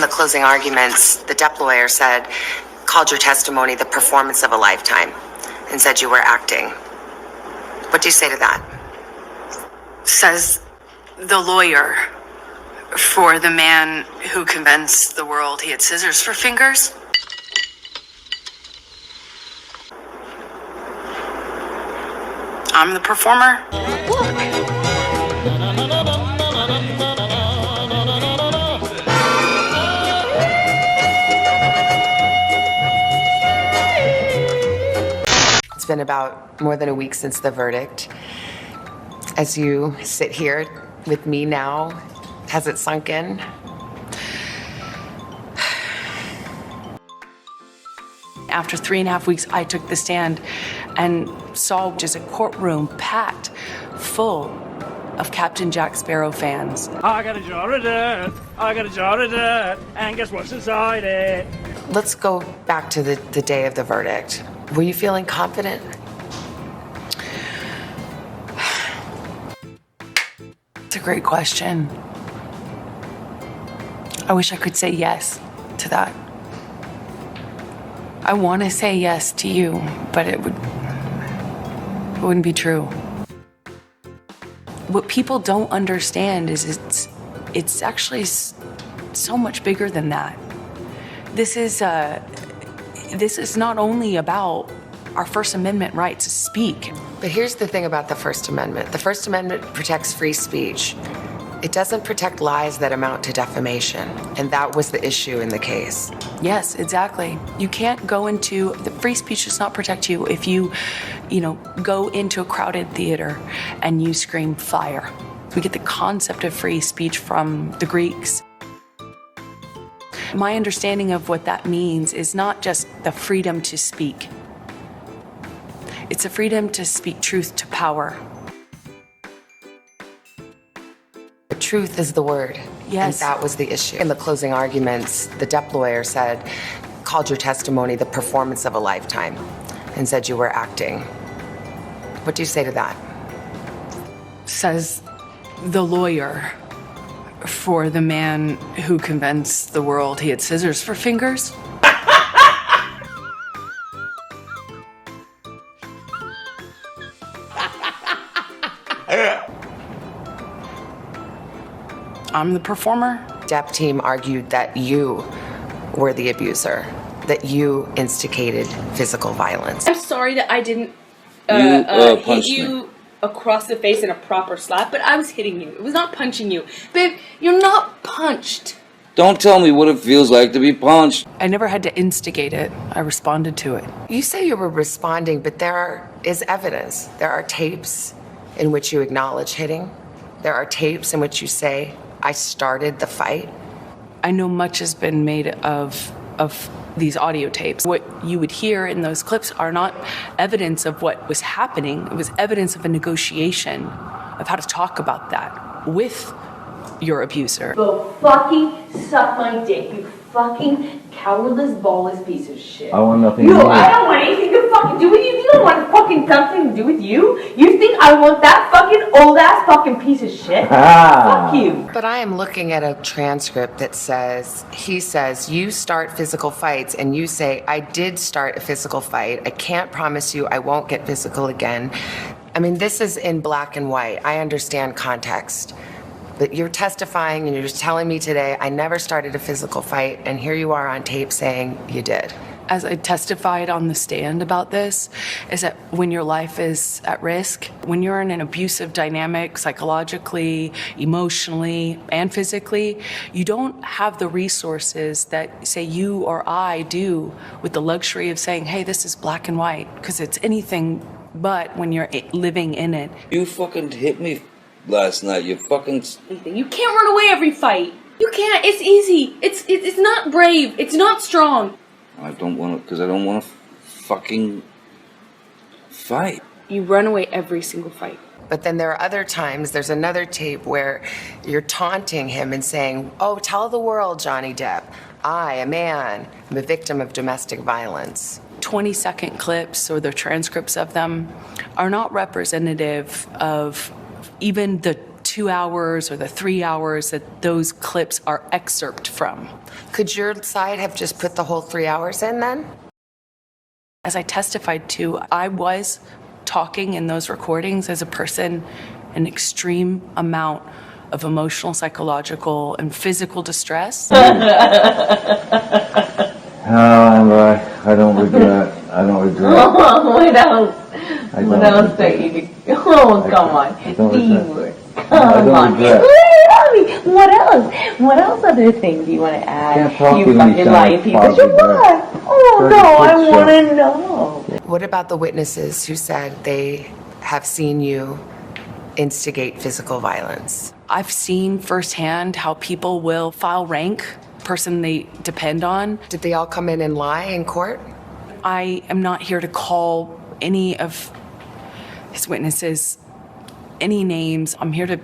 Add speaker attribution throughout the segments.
Speaker 1: In the closing arguments, the DEP lawyer called your testimony the performance of a lifetime and said you were acting. What do you say to that?
Speaker 2: Says the lawyer for the man who convinced the world he had scissors for fingers. I'm the performer.
Speaker 1: It's been about more than a week since the verdict. As you sit here with me now, has it sunk in?
Speaker 2: After 3.5 weeks, I took the stand and saw just a courtroom packed full of Captain Jack Sparrow fans.
Speaker 3: I got a jar of dirt, I got a jar of dirt, and guess what's inside it?
Speaker 1: Let's go back to the day of the verdict. Were you feeling confident?
Speaker 2: It's a great question. I wish I could say yes to that. I want to say yes to you, but it wouldn't be true. What people don't understand is it's actually so much bigger than that. This is not only about our First Amendment right to speak.
Speaker 1: But here's the thing about the First Amendment. The First Amendment protects free speech. It doesn't protect lies that amount to defamation. And that was the issue in the case.
Speaker 2: Yes, exactly. You can't go into, the free speech does not protect you if you go into a crowded theater and you scream fire. We get the concept of free speech from the Greeks. My understanding of what that means is not just the freedom to speak. It's a freedom to speak truth to power.
Speaker 1: The truth is the word.
Speaker 2: Yes.
Speaker 1: And that was the issue. In the closing arguments, the DEP lawyer called your testimony the performance of a lifetime and said you were acting. What do you say to that?
Speaker 2: Says the lawyer for the man who convinced the world he had scissors for fingers. I'm the performer.
Speaker 1: DEP team argued that you were the abuser, that you instigated physical violence.
Speaker 4: I'm sorry that I didn't hit you across the face in a proper slap, but I was hitting you. It was not punching you. Babe, you're not punched.
Speaker 5: Don't tell me what it feels like to be punched.
Speaker 2: I never had to instigate it. I responded to it.
Speaker 1: You say you were responding, but there is evidence. There are tapes in which you acknowledge hitting. There are tapes in which you say, I started the fight.
Speaker 2: I know much has been made of these audio tapes. What you would hear in those clips are not evidence of what was happening. It was evidence of a negotiation of how to talk about that with your abuser.
Speaker 4: Go fucking suck my dick, you fucking cowardless, ballless piece of shit.
Speaker 5: I want nothing to do
Speaker 4: No,
Speaker 5: with
Speaker 4: I
Speaker 5: it.
Speaker 4: don't want anything to fucking do with you. You don't want fucking something to do with you. You think I want that fucking old ass fucking piece of shit? Fuck you.
Speaker 1: But I am looking at a transcript that he says, you start physical fights, and you say, I did start a physical fight. I can't promise you I won't get physical again. I mean, this is in black and white. I understand context. But you're testifying and you're just telling me today, I never started a physical fight, and here you are on tape saying you did.
Speaker 2: As I testified on the stand about this, is that when your life is at risk, when you're in an abusive dynamic, psychologically, emotionally, and physically, you don't have the resources that, say, you or I do with the luxury of saying, hey, this is black and white, because it's anything but when you're living in it.
Speaker 5: You fucking hit me last night. You fucking...
Speaker 4: You can't run away every fight. You can't. It's easy. It's not brave. It's not strong.
Speaker 5: I don't want to, because I don't want to fucking fight.
Speaker 4: You run away every single fight.
Speaker 1: But then there are other times, there's another tape where you're taunting him and saying, oh, tell the world, Johnny Depp, I, a man, am a victim of domestic violence.
Speaker 2: 20-second clips or the transcripts of them are not representative of even the 2 hours or the 3 hours that those clips are excerpt from.
Speaker 1: Could your side have just put the whole 3 hours in then?
Speaker 2: As I testified to, I was talking in those recordings as a person in extreme amount of emotional, psychological, and physical distress.
Speaker 5: I don't regret. I don't regret.
Speaker 6: What else? What else that you? Oh, come on. Steve. Come on. What else? What else other things do you want to add? You fucking lying piece of shit. What? Oh no, I want to know.
Speaker 1: What about the witnesses who said they have seen you instigate physical violence?
Speaker 2: I've seen firsthand how people will file rank person they depend on.
Speaker 1: Did they all come in and lie in court?
Speaker 2: I am not here to call any of his witnesses any names. I'm here to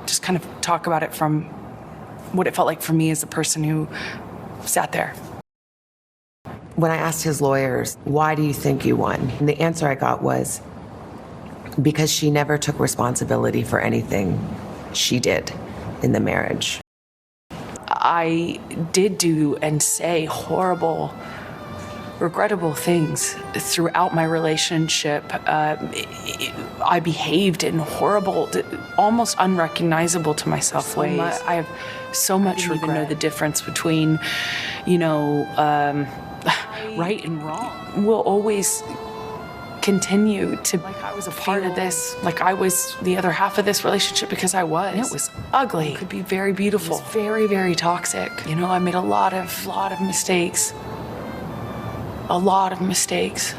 Speaker 2: just kind of talk about it from what it felt like for me as the person who sat there.
Speaker 1: When I asked his lawyers, why do you think you won? And the answer I got was, because she never took responsibility for anything she did in the marriage.
Speaker 2: I did do and say horrible, regrettable things throughout my relationship. I behaved in horrible, almost unrecognizable to myself ways. I have so much regret. I don't even know the difference between, right and wrong. We'll always continue to, like I was a part of this, like I was the other half of this relationship, because I was. And it was ugly. It could be very beautiful. It was very, very toxic. I made a lot of mistakes. A lot of mistakes.